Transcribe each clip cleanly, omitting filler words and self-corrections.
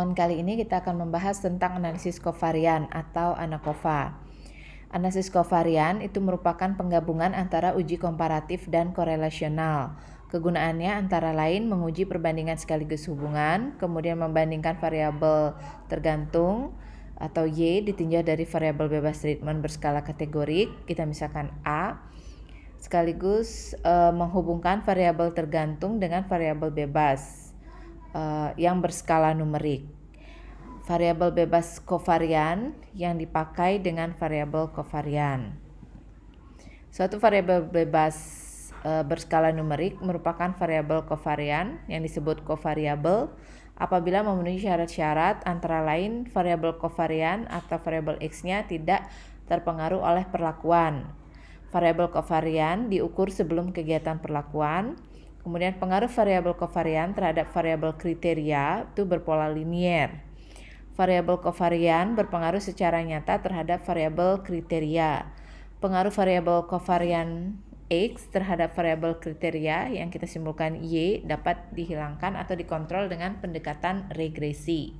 Kali ini kita akan membahas tentang analisis kovarian atau ANAKOVA. Analisis kovarian itu merupakan penggabungan antara uji komparatif dan korelasional. Kegunaannya antara lain menguji perbandingan sekaligus hubungan, kemudian membandingkan variabel tergantung atau Y ditinjau dari variabel bebas treatment berskala kategorik, kita misalkan A, sekaligus menghubungkan variabel tergantung dengan variabel bebas yang berskala numerik. Variabel bebas kovarian yang dipakai dengan variabel kovarian. Suatu variabel bebas berskala numerik merupakan variabel kovarian yang disebut kovariabel apabila memenuhi syarat-syarat antara lain variabel kovarian atau variabel X-nya tidak terpengaruh oleh perlakuan. Variabel kovarian diukur sebelum kegiatan perlakuan. Kemudian pengaruh variabel kovarian terhadap variabel kriteria itu berpola linier. Variabel kovarian berpengaruh secara nyata terhadap variabel kriteria. Pengaruh variabel kovarian X terhadap variabel kriteria yang kita simpulkan Y dapat dihilangkan atau dikontrol dengan pendekatan regresi.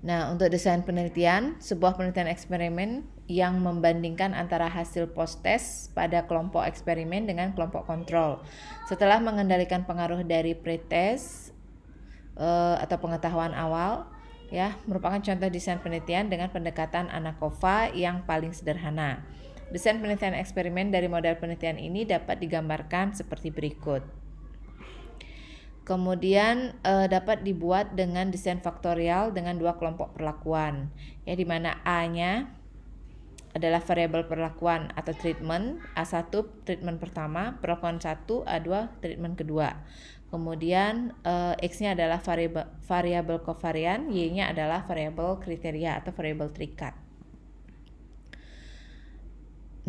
Nah, untuk desain penelitian, sebuah penelitian eksperimen yang membandingkan antara hasil post-test pada kelompok eksperimen dengan kelompok kontrol. Setelah mengendalikan pengaruh dari pretest atau pengetahuan awal, ya, merupakan contoh desain penelitian dengan pendekatan ANAKOVA yang paling sederhana. Desain penelitian eksperimen dari model penelitian ini dapat digambarkan seperti berikut. Kemudian dapat dibuat dengan desain faktorial dengan dua kelompok perlakuan, ya, di mana A-nya adalah variabel perlakuan atau treatment, A1 treatment pertama, perlakuan 1, A2 treatment kedua. Kemudian X-nya adalah variabel kovarian, Y-nya adalah variabel kriteria atau variabel terikat.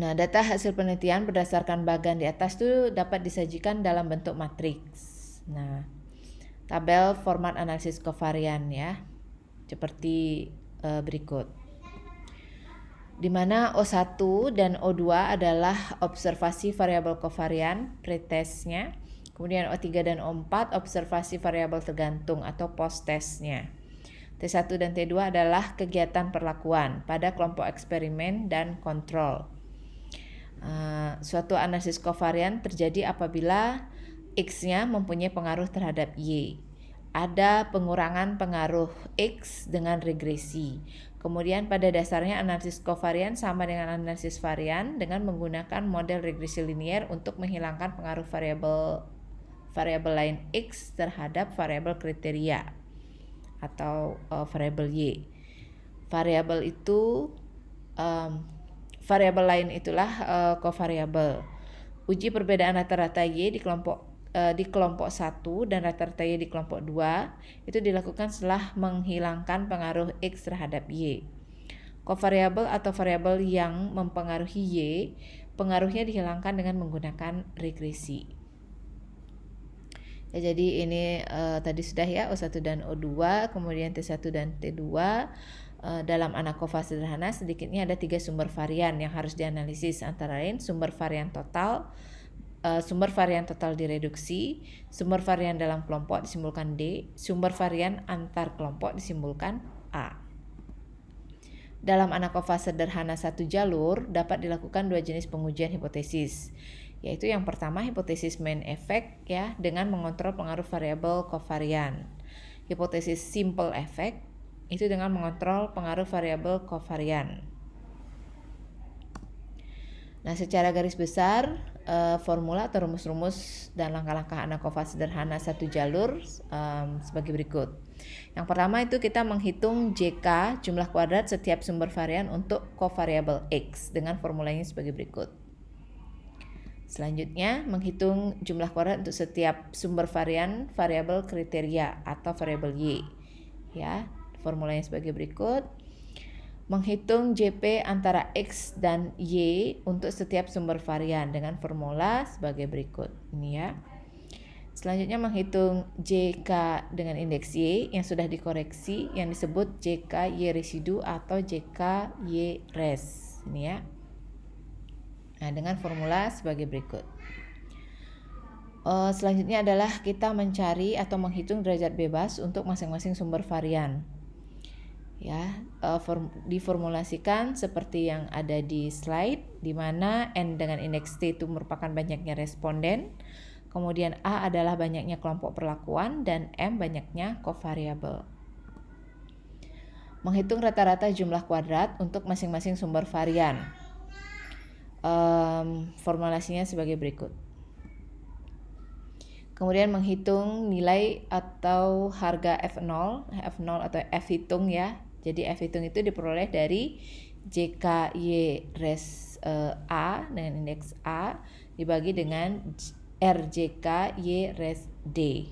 Nah, data hasil penelitian berdasarkan bagan di atas itu dapat disajikan dalam bentuk matriks. Nah, tabel format analisis kovarian, ya, seperti berikut. Di mana O1 dan O2 adalah observasi variabel kovarian pretestnya. Kemudian O3 dan O4 observasi variabel tergantung atau post-testnya. T1 dan T2 adalah kegiatan perlakuan pada kelompok eksperimen dan kontrol. Suatu analisis kovarian terjadi apabila X-nya mempunyai pengaruh terhadap Y. Ada pengurangan pengaruh X dengan regresi. Kemudian pada dasarnya analisis kovarian sama dengan analisis varian dengan menggunakan model regresi linier untuk menghilangkan pengaruh variabel lain X terhadap variabel kriteria atau variabel Y. Variabel lain itulah kovariabel. Uji perbedaan rata-rata Y di kelompok 1 dan rata-rata Y di kelompok 2 itu dilakukan setelah menghilangkan pengaruh X terhadap Y. Kovariabel atau variabel yang mempengaruhi Y, pengaruhnya dihilangkan dengan menggunakan regresi. Ya, jadi ini tadi sudah, ya, O1 dan O2, kemudian T1 dan T2. Dalam ANAKOVA sederhana sedikitnya ada 3 sumber varian yang harus dianalisis, antara lain sumber varian total direduksi, sumber varian dalam kelompok disimpulkan D, sumber varian antar kelompok disimpulkan A. Dalam ANAKOVA sederhana satu jalur dapat dilakukan 2 jenis pengujian hipotesis, yaitu yang pertama hipotesis main effect, ya, dengan mengontrol pengaruh variabel kovarian. Hipotesis simple effect itu dengan mengontrol pengaruh variabel kovarian. Nah, secara garis besar formula atau rumus-rumus dan langkah-langkah ANAKOVA sederhana satu jalur sebagai berikut. Yang pertama itu kita menghitung JK jumlah kuadrat setiap sumber varian untuk kovariabel X dengan formulanya sebagai berikut. Selanjutnya menghitung jumlah kuadrat untuk setiap sumber varian variabel kriteria atau variabel Y, ya, formulanya sebagai berikut. Menghitung JP antara X dan Y untuk setiap sumber varian dengan formula sebagai berikut. Ini, ya. Selanjutnya menghitung JK dengan indeks Y yang sudah dikoreksi yang disebut JK Y residu atau JK Y res. Ini, ya. Nah, dengan formula sebagai berikut. Selanjutnya adalah kita mencari atau menghitung derajat bebas untuk masing-masing sumber varian. Ya, diformulasikan seperti yang ada di slide, di mana N dengan indeks T itu merupakan banyaknya responden, kemudian A adalah banyaknya kelompok perlakuan, dan M banyaknya kovariabel. Menghitung rata-rata jumlah kuadrat untuk masing-masing sumber varian. Formulasinya sebagai berikut. Kemudian menghitung nilai atau harga F0 atau F hitung ya. Jadi F hitung itu diperoleh dari JKY res A dengan indeks A dibagi dengan RJK Y res D.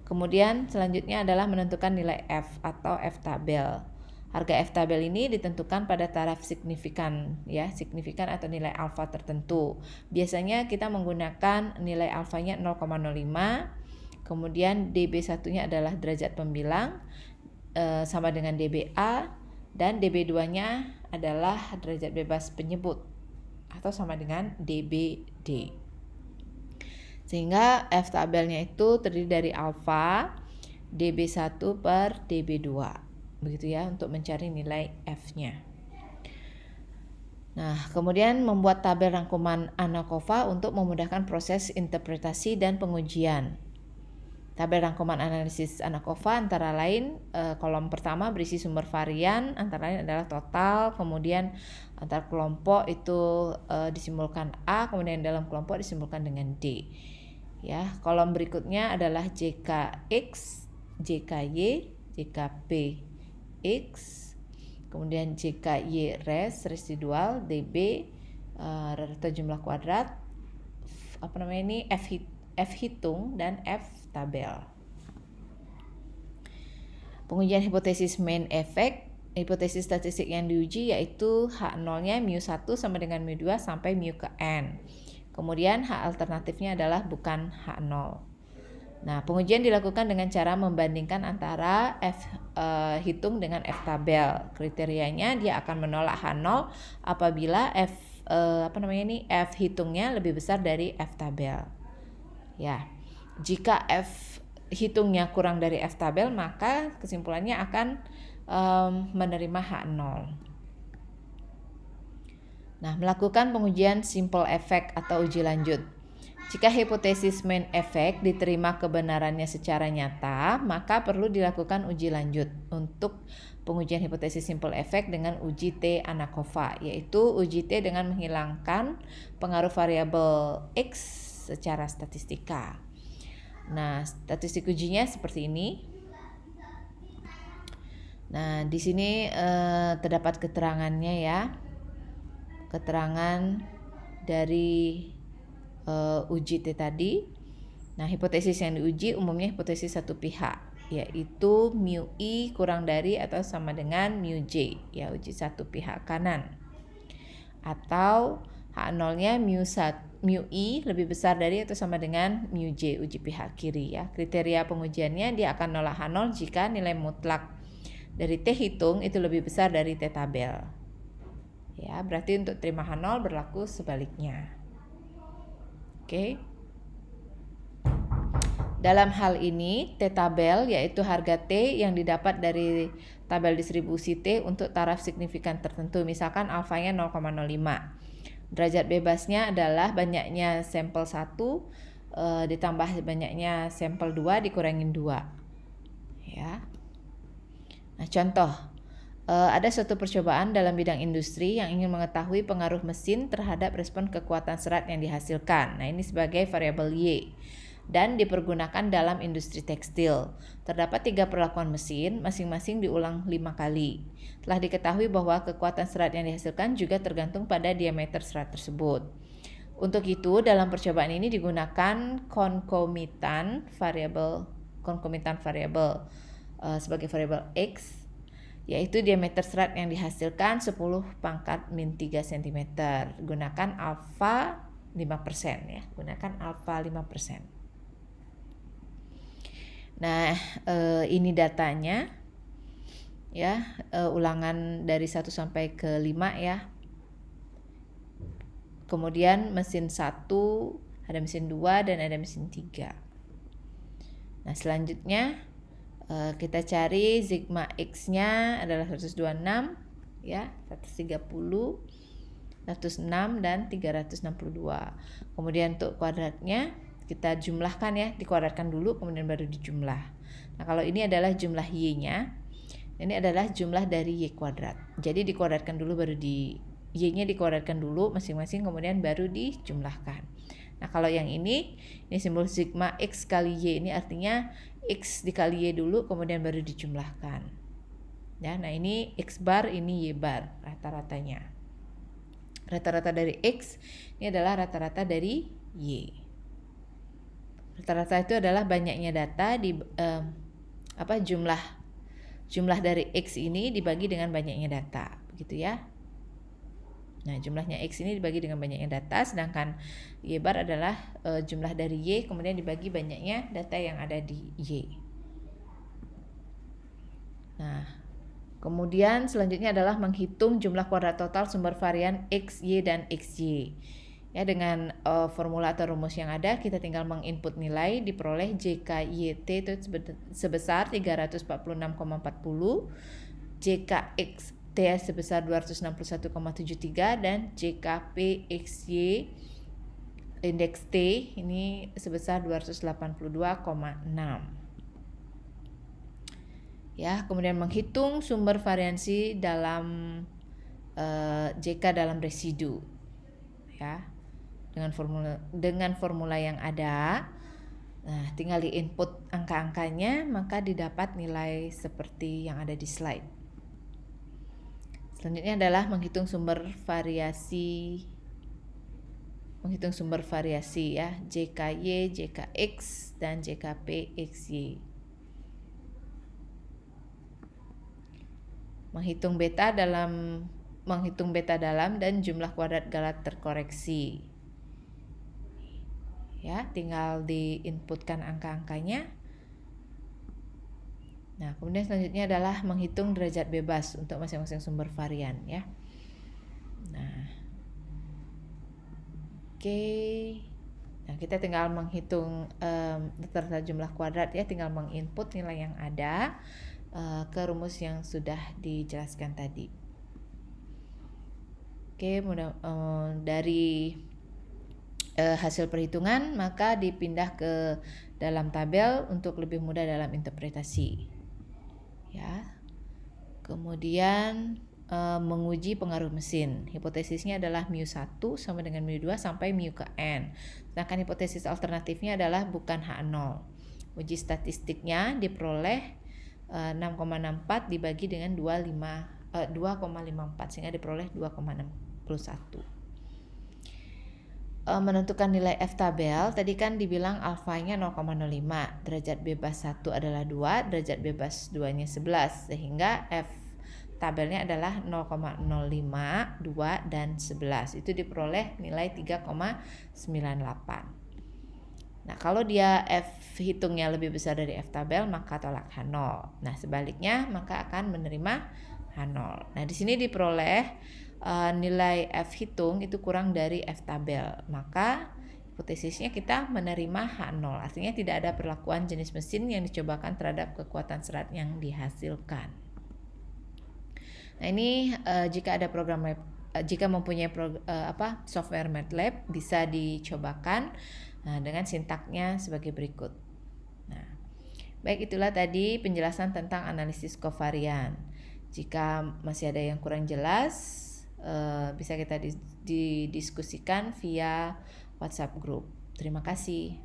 Kemudian selanjutnya adalah menentukan nilai F atau F tabel. Harga F tabel ini ditentukan pada taraf signifikan ya, signifikan atau nilai alfa tertentu. Biasanya kita menggunakan nilai alfanya 0,05. Kemudian dB1-nya adalah derajat pembilang sama dengan dBA, dan dB2-nya adalah derajat bebas penyebut atau sama dengan dBd. Sehingga F tabelnya itu terdiri dari alfa dB1 per dB2. Begitu ya, untuk mencari nilai F-nya. Nah, kemudian membuat tabel rangkuman ANACOVA untuk memudahkan proses interpretasi dan pengujian. Tabel rangkuman analisis ANACOVA antara lain kolom pertama berisi sumber varian, antara lain adalah total, kemudian antar kelompok itu disimbolkan A, kemudian dalam kelompok disimbolkan dengan D. Ya, kolom berikutnya adalah JKX, JKY, JKP X, kemudian JKY res residual, DB rata jumlah kuadrat, F hitung, dan F tabel. Pengujian hipotesis main effect. Hipotesis statistik yang diuji yaitu H0-nya μ1 sama dengan μ2 sampai μ ke N. Kemudian H alternatifnya adalah bukan H0. Nah, pengujian dilakukan dengan cara membandingkan antara F hitung dengan F tabel. Kriterianya dia akan menolak H0 apabila F hitungnya lebih besar dari F tabel. Ya. Jika F hitungnya kurang dari F tabel, maka kesimpulannya akan menerima H0. Nah, melakukan pengujian simple effect atau uji lanjut. Jika hipotesis main effect diterima kebenarannya secara nyata, maka perlu dilakukan uji lanjut untuk pengujian hipotesis simple effect dengan uji T ANACOVA, yaitu uji T dengan menghilangkan pengaruh variabel X secara statistika. Nah, statistik ujinya seperti ini. Nah, di sini terdapat keterangannya ya. Keterangan dari uji T tadi. Nah, hipotesis yang diuji umumnya hipotesis satu pihak, yaitu μi kurang dari atau sama dengan μj, ya, uji satu pihak kanan. Atau H0-nya μi lebih besar dari atau sama dengan μj, uji pihak kiri ya. Kriteria pengujiannya dia akan nolak H0 jika nilai mutlak dari T hitung itu lebih besar dari T tabel. Ya, berarti untuk terima H0 berlaku sebaliknya. Oke. Dalam hal ini, T tabel yaitu harga T yang didapat dari tabel distribusi T untuk taraf signifikan tertentu, misalkan alfanya 0,05. Derajat bebasnya adalah banyaknya sampel 1 ditambah banyaknya sampel 2 dikurangin 2. Ya. Nah, contoh. Ada suatu percobaan dalam bidang industri yang ingin mengetahui pengaruh mesin terhadap respon kekuatan serat yang dihasilkan. Nah, ini sebagai variabel Y dan dipergunakan dalam industri tekstil. Terdapat 3 perlakuan mesin, masing-masing diulang 5 kali. Telah diketahui bahwa kekuatan serat yang dihasilkan juga tergantung pada diameter serat tersebut. Untuk itu, dalam percobaan ini digunakan concomitant variable sebagai variabel X, yaitu diameter serat yang dihasilkan 10⁻³ cm. Gunakan alfa 5% ya. Gunakan alfa 5%. Nah, ini datanya ya, ulangan dari 1 sampai ke 5 ya. Kemudian mesin 1 ada mesin 2 dan ada mesin 3. Nah, selanjutnya kita cari sigma X-nya adalah 126 ya, 130, 106 dan 362. Kemudian untuk kuadratnya kita jumlahkan ya, dikuadratkan dulu kemudian baru dijumlah. Nah, kalau ini adalah jumlah Y-nya, ini adalah jumlah dari Y kuadrat. Jadi dikuadratkan dulu baru Y-nya dikuadratkan dulu masing-masing kemudian baru dijumlahkan. Nah, kalau yang ini simbol sigma X kali Y, ini artinya X dikali Y dulu kemudian baru dijumlahkan. Ya, nah ini X bar, ini Y bar rata-ratanya. Rata-rata dari X ini adalah rata-rata dari Y. Rata-rata itu adalah banyaknya data di jumlah dari X ini dibagi dengan banyaknya data, begitu ya. Nah, jumlahnya X ini dibagi dengan banyaknya data, sedangkan Y bar adalah jumlah dari Y kemudian dibagi banyaknya data yang ada di Y. Nah, kemudian selanjutnya adalah menghitung jumlah kuadrat total sumber varian X, Y, dan XY. Ya, dengan formula atau rumus yang ada, kita tinggal menginput nilai, diperoleh JKYT itu sebesar 346,40, JKX TS sebesar 261,73 dan JKPXY indeks T ini sebesar 282,6. Ya, kemudian menghitung sumber variansi dalam JK dalam residu. Ya. Dengan formula yang ada. Nah, tinggal diinput angka-angkanya maka didapat nilai seperti yang ada di slide. Selanjutnya adalah menghitung sumber variasi ya, JKY, JKX, dan JKPXY. Menghitung beta dalam dan jumlah kuadrat Galat terkoreksi. Ya, tinggal diinputkan angka-angkanya. Nah, kemudian selanjutnya adalah menghitung derajat bebas untuk masing-masing sumber varian ya. Nah, oke. Nah, kita tinggal menghitung rata-rata jumlah kuadrat ya, tinggal menginput nilai yang ada ke rumus yang sudah dijelaskan tadi. Oke, dari hasil perhitungan maka dipindah ke dalam tabel untuk lebih mudah dalam interpretasi. Ya. Kemudian menguji pengaruh mesin. Hipotesisnya adalah mu1 sama dengan mu2 sampai mu ke n. Sedangkan hipotesis alternatifnya adalah bukan H0. Uji statistiknya diperoleh 6,64 dibagi dengan 2,54 sehingga diperoleh 2,61. Menentukan nilai F tabel, tadi kan dibilang alfanya 0,05, derajat bebas 1 adalah 2, derajat bebas 2-nya 11, sehingga F tabelnya adalah 0,05, 2, dan 11. Itu diperoleh nilai 3,98. Nah, kalau dia F hitungnya lebih besar dari F tabel, maka tolak H0. Nah, sebaliknya maka akan menerima H0. Nah, di sini diperoleh nilai F hitung itu kurang dari F tabel, maka hipotesisnya kita menerima H0, artinya tidak ada perlakuan jenis mesin yang dicobakan terhadap kekuatan serat yang dihasilkan. Nah, ini jika ada program jika mempunyai software MATLAB bisa dicobakan dengan sintaknya sebagai berikut. Nah, baik, itulah tadi penjelasan tentang analisis kovarian. Jika masih ada yang kurang jelas, bisa kita didiskusikan via WhatsApp group. Terima kasih.